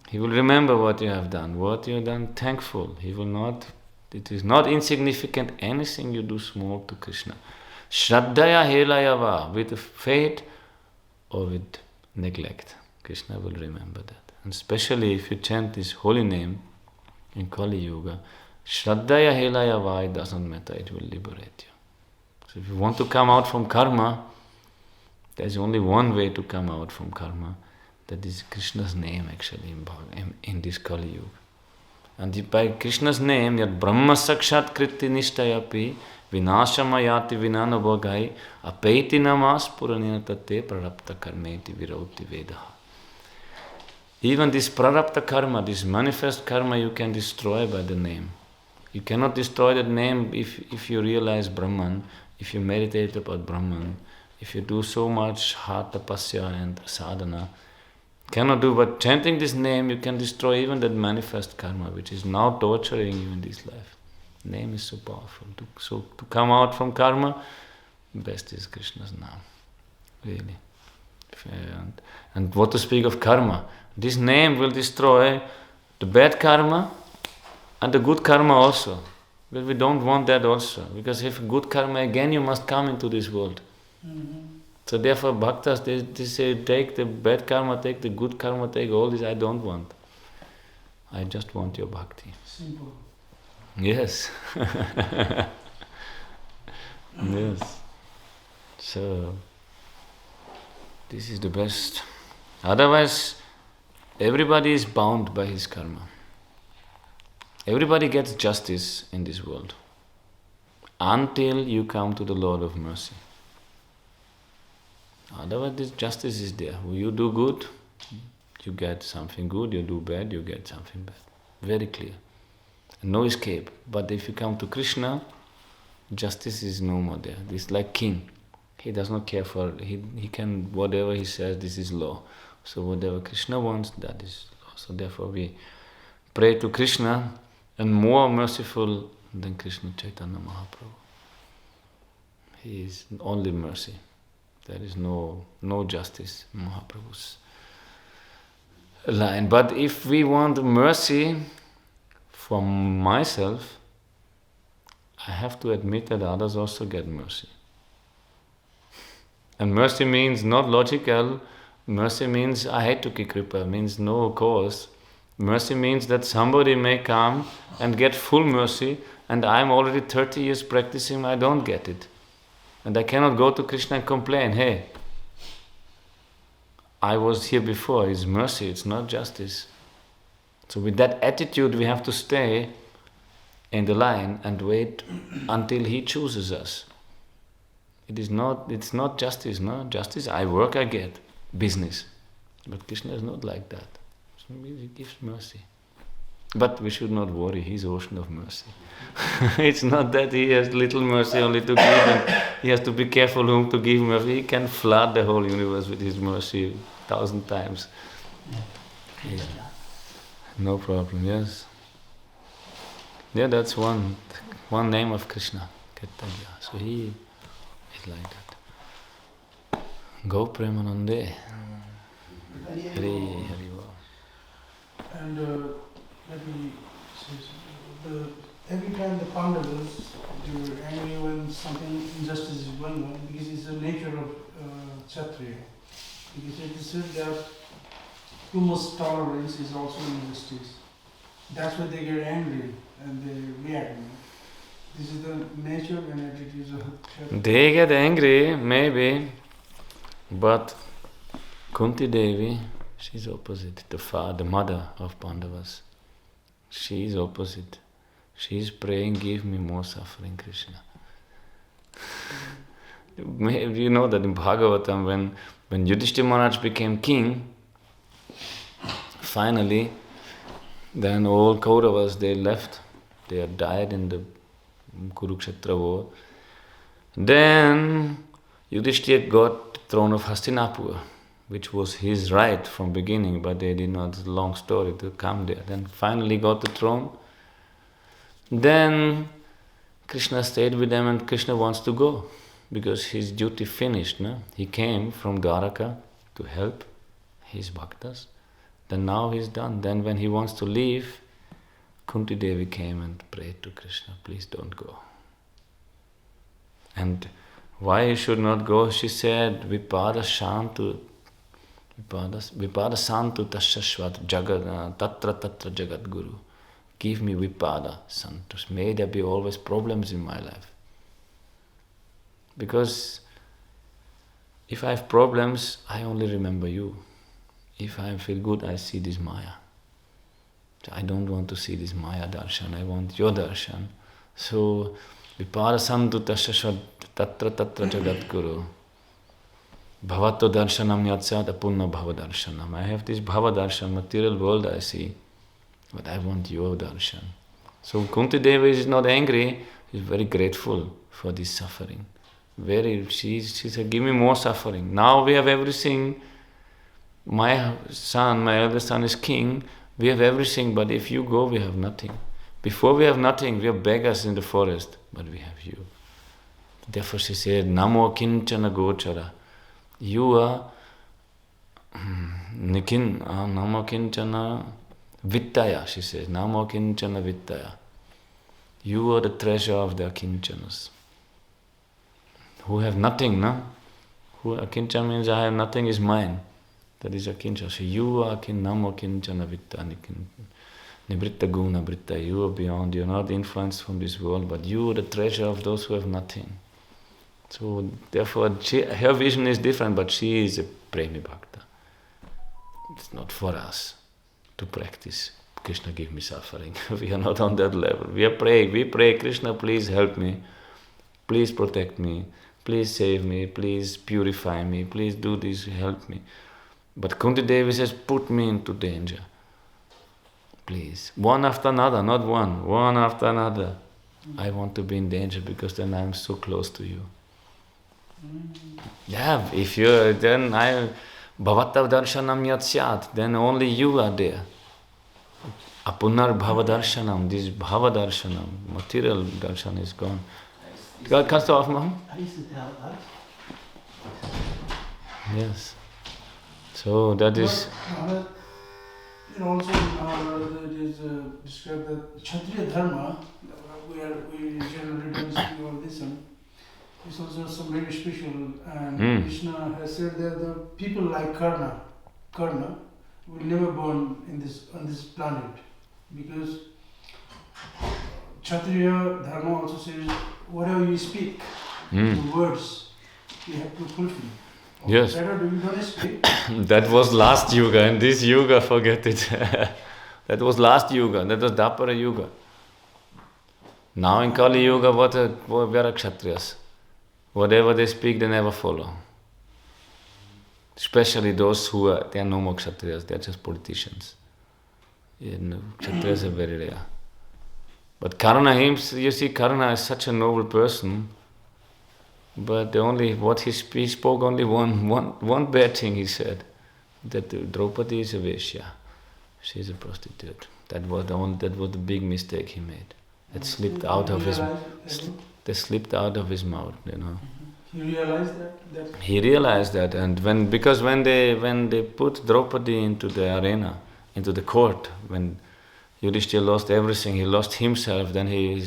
He will remember what you have done. What you have done, thankful. He will not, it is not insignificant anything you do small to Krishna. Shraddhaya helayava, with faith or with neglect. Krishna will remember that. And especially if you chant this holy name in Kali Yuga, Shraddhaya helayava, it doesn't matter, it will liberate you. So if you want to come out from karma, there is only one way to come out from karma. That is Krishna's name actually in this Kali Yuga. And by Krishna's name, yad Brahma Sakshat Kriti Nishtayapi Vinashamayati Vinanabhagai Apaiti Namas Puranina Tate Prarapta Karmeti Virauti Vedaha. Even this Prarapta Karma, this manifest karma, you can destroy by the name. You cannot destroy that name if you realize Brahman, if you meditate about Brahman, if you do so much heart tapasya and sadhana. Cannot do, but chanting this name, you can destroy even that manifest karma, which is now torturing you in this life. Name is so powerful. So to come out from karma, best is Krishna's name. Really. And what to speak of karma? This name will destroy the bad karma and the good karma also. But we don't want that also. Because if good karma, again you must come into this world. Mm-hmm. So therefore bhaktas, they say, take the bad karma, take the good karma, take all this. I don't want. I just want your bhakti. Simple. Yes. Yes. So, this is the best. Otherwise, everybody is bound by his karma. Everybody gets justice in this world. Until you come to the Lord of mercy. Otherwise, this justice is there. You do good, You get something good, you do bad, you get something bad. Very clear. No escape. But if you come to Krishna, justice is no more there. It's like king. He does not care for, he can, whatever he says, this is law. So whatever Krishna wants, that is law. So therefore we pray to Krishna, and more merciful than Krishna Chaitanya Mahaprabhu. He is only mercy. There is no justice in Mahaprabhu's line. But if we want mercy for myself, I have to admit that others also get mercy. And mercy means not logical. Mercy means ahaitukki kripa, means no cause. Mercy means that somebody may come and get full mercy, and I'm already 30 years practicing, I don't get it. And I cannot go to Krishna and complain, hey, I was here before, it's mercy, it's not justice. So with that attitude we have to stay in the line and wait until he chooses us. It's not justice, no? Justice, I work, I get. Business. But Krishna is not like that. So he gives mercy. But we should not worry, he's ocean of mercy. It's not that he has little mercy only to give, and he has to be careful whom to give mercy. He can flood the whole universe with his mercy 1,000 times. Yeah. No problem, yes. Yeah, that's one name of Krishna, Ketanya. So he is like that. Gourpremanande. Haribol. And let me say something. Every time the Pandavas, they were angry when something injustice is going on, because it's the nature of Kshatriya. Because it is said that too much tolerance is also injustice. That's why they get angry and they react. This is the nature and attitudes of Kshatriya. They get angry, maybe, but Kunti Devi, she's opposite. The mother of Pandavas. She is opposite. She is praying, give me more suffering, Krishna. You know that in Bhagavatam, when Yudhishthira Maharaj became king, finally, then all Kauravas, they left. They had died in the Kurukshetra war. Then Yudhishthira got the throne of Hastinapur, which was his right from beginning, but they did not, long story to come there. Then finally got the throne. Then Krishna stayed with them, and Krishna wants to go because his duty finished. No? He came from Dwaraka to help his bhaktas. Then now he's done. Then when he wants to leave, Kunti Devi came and prayed to Krishna, please don't go. And why he should not go? She said, Vipada Santu Tashashvat Jagad Tatra Jagat Guru. Give me Vipada Santus. May there be always problems in my life. Because if I have problems, I only remember you. If I feel good, I see this Maya. So I don't want to see this Maya darshan, I want your darshan. So, Vipada Santu Tashashvat Tatra Jagat Guru. Bhavato darshanam yatsat apunna bhava darshanam. I have this bhava darshan, material world I see, but I want your darshan. So Kunti Devi is not angry, she's very grateful for this suffering. She said, give me more suffering. Now we have everything. My elder son is king, we have everything, but if you go, we have nothing. Before we have nothing, we are beggars in the forest, but we have you. Therefore she said, Namo kinchana gochara. You are Namo kinchana vittaya, she says. Namo kinchana vittaya. You are the treasure of the akinchanas. Who have nothing, no? Akinchana means I have nothing is mine. That is akinchana. So you are Namo kinchana vittaya. Nibritta guna britta. You are beyond, you are not influenced from this world, but you are the treasure of those who have nothing. So therefore, her vision is different, but she is a Premi Bhakta. It's not for us to practice. Krishna, give me suffering. We are not on that level. We pray, Krishna, please help me. Please protect me. Please save me. Please purify me. Please do this, help me. But Kunti Devi says, put me into danger. Please. One after another, not one after another. I want to be in danger because then I'm so close to you. Yeah, if you then bhagavata darshanam yat syat, then only you are there. Apunar bhava darshanam, this bhava darshanam, material darshan is gone. Kannst du aufmachen? Yes. So that is. Also, it is described that Kshatriya Dharma, we generally don't speak about this one, is also some very special. And Krishna has said that the people like Karna will never born on this planet, because Kshatriya Dharma also says whatever you speak, the words you have to fulfill. Yes. That was last yuga, and this yuga, forget it. That was last yuga, that was Dapara yuga. Now in Kali yuga, where are Kshatriyas? Whatever they speak, they never follow. Especially those they are no more Kshatriyas, they are just politicians. Kshatriyas are very rare. But Karna, you see, Karna is such a noble person. But what he spoke only one bad thing he said, that Draupadi is a Vaishya, she is a prostitute. That was the big mistake he made. It slipped out of his. They slipped out of his mouth, He realized that. He realized that, and when they put Draupadi into the arena, into the court, when Yudhishthira lost everything, he lost himself. Then he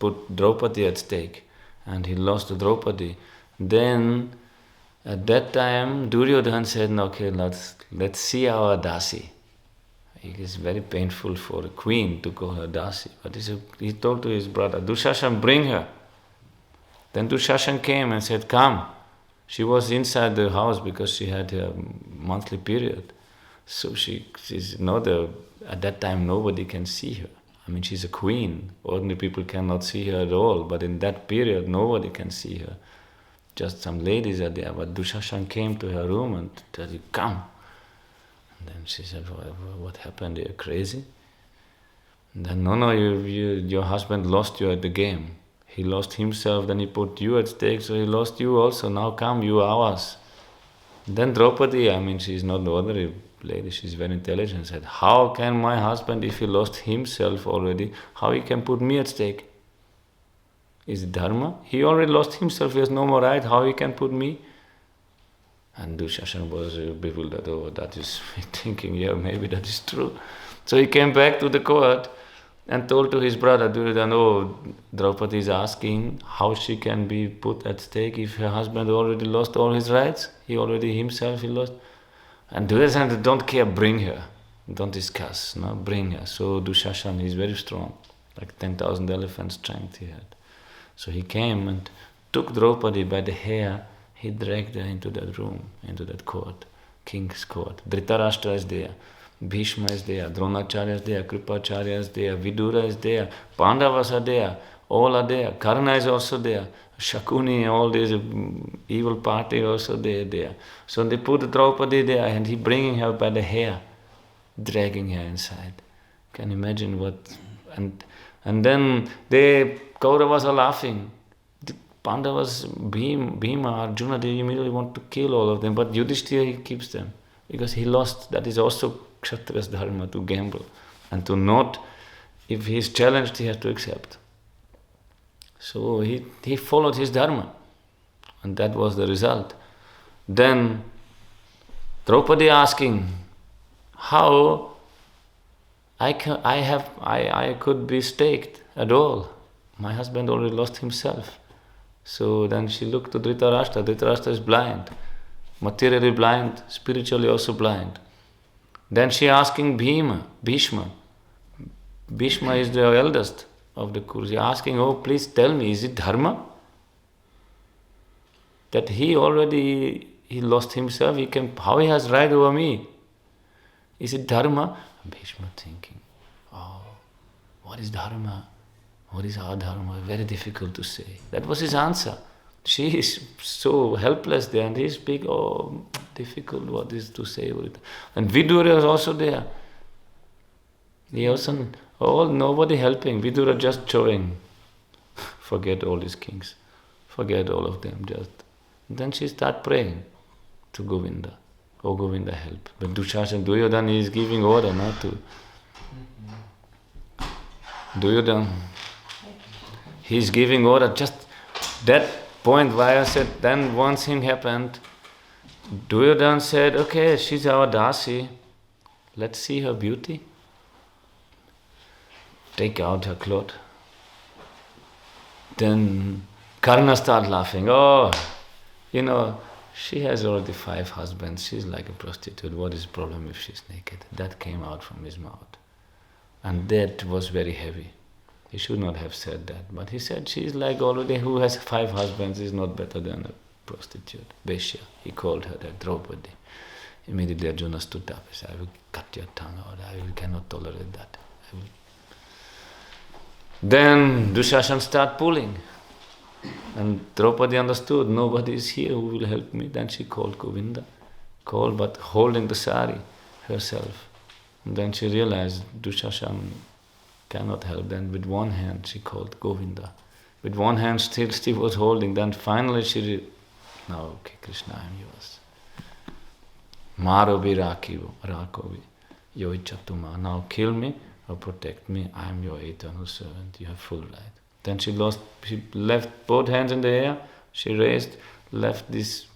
put Draupadi at stake. And he lost Draupadi. Then, at that time, Duryodhana said, okay, let's see our Dasi. It is very painful for a queen to call her Dasi. But he told to his brother, Dushashan, bring her. Then Dushashan came and said, come. She was inside the house because she had a monthly period. So she's not at that time nobody can see her. I mean, she's a queen. Ordinary people cannot see her at all. But in that period, nobody can see her. Just some ladies are there. But Dushashan came to her room and said, come. And then she said, what happened? You're crazy? And then, no, your husband lost you at the game. He lost himself, then he put you at stake, so he lost you also. Now come, you are ours. And then Draupadi, I mean, she's not the ordinary lady, she's very intelligent, said, how can my husband, if he lost himself already, how he can put me at stake? Is it dharma? He already lost himself, he has no more right, how he can put me? And Dushashan was bewildered, that is thinking, yeah, maybe that is true. So he came back to the court and told to his brother Duryodhana, Draupadi is asking how she can be put at stake if her husband already lost all his rights, he lost. And Duryodhana, don't care, bring her. Don't discuss, bring her. So Dushashan is very strong, like 10,000 elephant strength he had. So he came and took Draupadi by the hair, he dragged her into that room, into that court, king's court. Dhritarashtra is there, Bhishma is there, Dronacharya is there, Kripacharya is there, Vidura is there, Pandavas are there, all are there, Karna is also there, Shakuni, all this evil party also there. So they put Draupadi there and he bringing her by the hair, dragging her inside. Can you imagine what? And then the Kauravas are laughing. The Pandavas, Bhima, Arjuna, they immediately want to kill all of them, but Yudhishthira, he keeps them because he lost. That is also Kshatriya's dharma, to gamble and to not. If he is challenged, he has to accept. So he followed his dharma, and that was the result. Then Draupadi asking, how I could be staked at all? My husband already lost himself. So then she looked to Dhritarashtra. Dhritarashtra is blind, materially blind, spiritually also blind. Then she asking Bhishma. Bhishma is the eldest of the Kurus. She asking, please tell me, is it dharma? That he lost himself, how he has right over me? Is it dharma? Bhishma thinking, what is dharma? What is our dharma? Very difficult to say. That was his answer. She is so helpless there, and he speak, oh, difficult, what is to say with it. And Vidura is also there. He also, nobody helping. Vidura just showing. Forget all these kings. Forget all of them. Just. And then she start praying to Govinda. Oh, Govinda, help. But Dushasana, Duryodhana is giving order not to. Duryodhana, he is giving order. Just that point why I said, then one thing happened. Duryodhana said, okay, she's our Dasi. Let's see her beauty. Take out her cloth. Then Karna started laughing. Oh, she has already 5 husbands. She's like a prostitute. What is the problem if she's naked? That came out from his mouth. And that was very heavy. He should not have said that. But he said, she's like already who has 5 husbands is not better than a prostitute. Veshya. He called her that, Draupadi. Immediately Arjuna stood up. He said, I will cut your tongue out. Cannot tolerate that. Then Dushasana started pulling. And Draupadi understood, nobody is here who will help me. Then she called Govinda. Called, but holding the sari herself. And then she realized Dushasana cannot help. Then with one hand she called Govinda. With one hand still she was holding. Then finally she now, okay, Krishna, I am yours. Marobi Rakovi, Yoichatuma. Now kill me or protect me. I am your eternal servant. You have full right. Then she left both hands in the air. She raised, left this.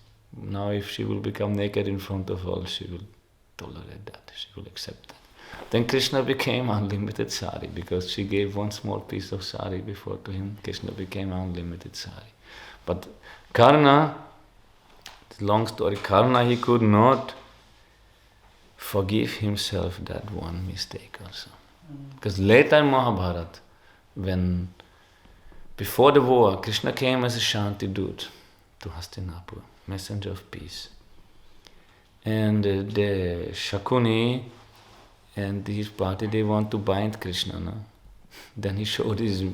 Now if she will become naked in front of all, she will tolerate that. She will accept that. Then Krishna became unlimited sari because she gave one small piece of sari before to him. Krishna became unlimited sari. But Karna, long story, Karna, he could not forgive himself that one mistake also. Because later in Mahabharata, when before the war, Krishna came as a Shanti Dut to Hastinapur, messenger of peace. And the Shakuni and his party, they want to bind Krishna. No? Then he showed his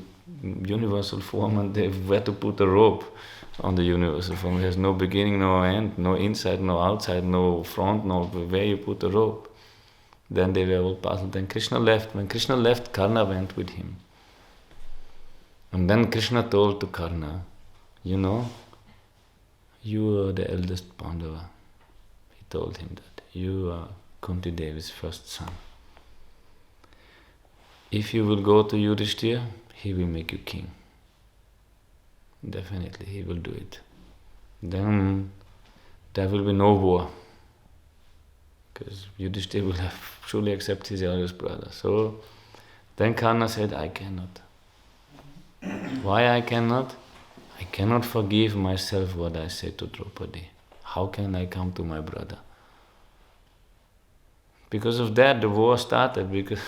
universal form and they had to put a rope on the universal form. It has no beginning, no end, no inside, no outside, no front, no where you put a rope. Then they were all puzzled. Then Krishna left. When Krishna left, Karna went with him. And then Krishna told to Karna, you are the eldest Pandava. He told him that. You are Kunti Devi's first son. If you will go to Yudhishthira, he will make you king. Definitely, he will do it. Then there will be no war. Because Yudhishthira will have surely accept his eldest brother. So then Karna said, I cannot. Why I cannot? I cannot forgive myself what I said to Draupadi. How can I come to my brother? Because of that, the war started, because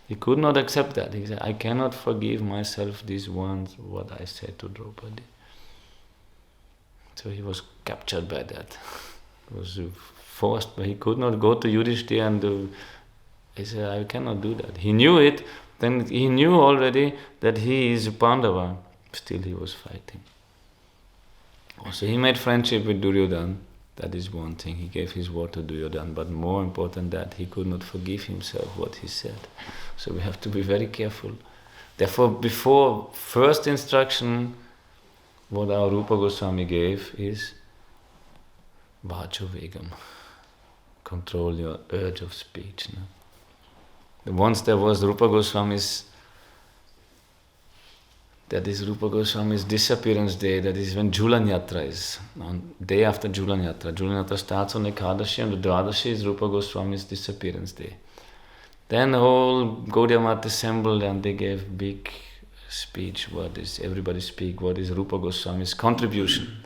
he could not accept that. He said, I cannot forgive myself this once what I said to Draupadi. So he was captured by that. He was forced, but he could not go to Yudhishthira and he said, I cannot do that. He knew it, then he knew already that he is a Pandava. Still he was fighting. Also he made friendship with Duryodhana. That is one thing. He gave his word to Duryodhana, but more important that he could not forgive himself what he said. So we have to be very careful. Therefore, before first instruction, what our Rupa Goswami gave is Vacho Vegam. Control your urge of speech. No? Once there was Rupa Goswami's disappearance day, that is when Jhulan Yatra is, on day after Jhulan Yatra. Jhulan Yatra starts on Ekadashi and the Dwadashi is Rupa Goswami's disappearance day. Then the whole Gaudiya Math assembled and they gave big speech, everybody speak, what is Rupa Goswami's contribution.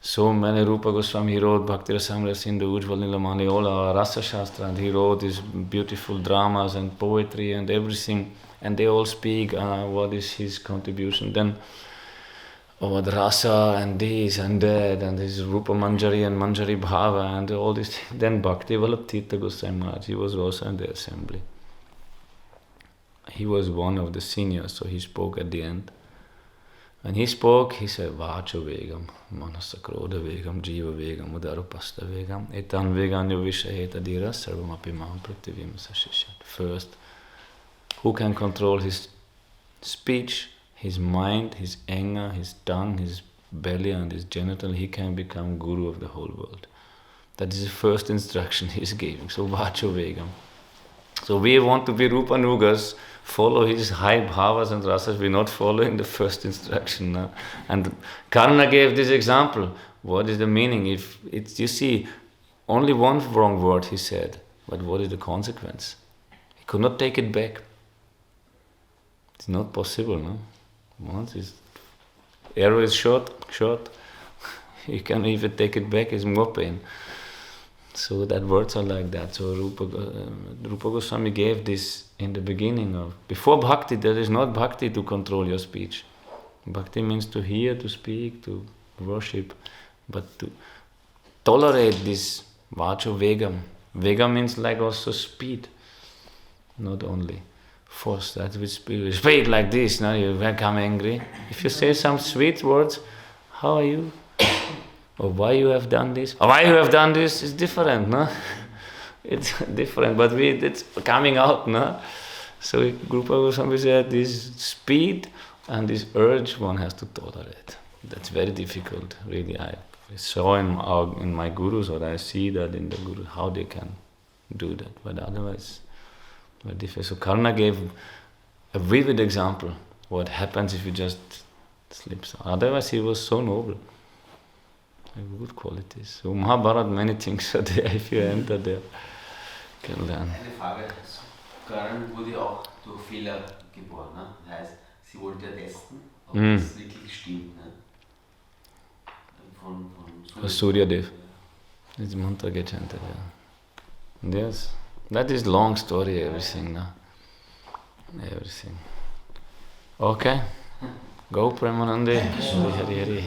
So many Rupa Goswami, he wrote Bhakti Rasamrita Sindhu, Ujjval Nilamani, all our Rasa Shastra, and he wrote these beautiful dramas and poetry and everything, and they all speak what is his contribution. Then the Rasa and this and that, and this Rupa Manjari and Manjari Bhava and all this. Then Bhakti Vallabh Tirtha Goswami Maharaj, he was also in the assembly. He was one of the seniors, so he spoke at the end. When he spoke, he said, Vacho vegam, manasa krodha vegam, jiva vegam, udarupasta vegam, etan veganyo vishaheta dira, sarvamapi mam prativim sashishat. First, who can control his speech, his mind, his anger, his tongue, his belly and his genital, he can become guru of the whole world. That is the first instruction he is giving. So Vacho Vegam. So we want to be Rupanugas, follow his high bhavas and rasas, we're not following the first instruction. No? And Karna gave this example. What is the meaning? If it's, you see, only one wrong word he said, but what is the consequence? He could not take it back. It's not possible, no? Once his arrow is shot, you can even take it back, it's more pain. So that words are like that. So Rupa Goswami gave this in the beginning of, before bhakti, there is not bhakti to control your speech. Bhakti means to hear, to speak, to worship, but to tolerate this vacho vegam. Vegam means like also speed, not only force. That with speed like this, now you become angry. If you say some sweet words, how are you? Or why you have done this? Or why you have done this is different, no? It's different, but it's coming out, no? So Rupa Goswami said this speed and this urge one has to tolerate. That's very difficult, really. I saw in my gurus, or I see that in the gurus, how they can do that. But otherwise, very difficult. So Karna gave a vivid example what happens if you just slips. Otherwise he was so noble. Good qualities. So Mahabharata, many things are there if you enter there. Can learn. Eine Frage. Karan wurde auch durch Fehler geboren. Ne? Das heißt, sie wollte ja testen, ob das wirklich stimmt. Ne? Von Suryadev. It's mantra get chanted. Yeah. Yes. That is long story, everything. No? Everything. Okay. Gourpremanande. Hari Hari.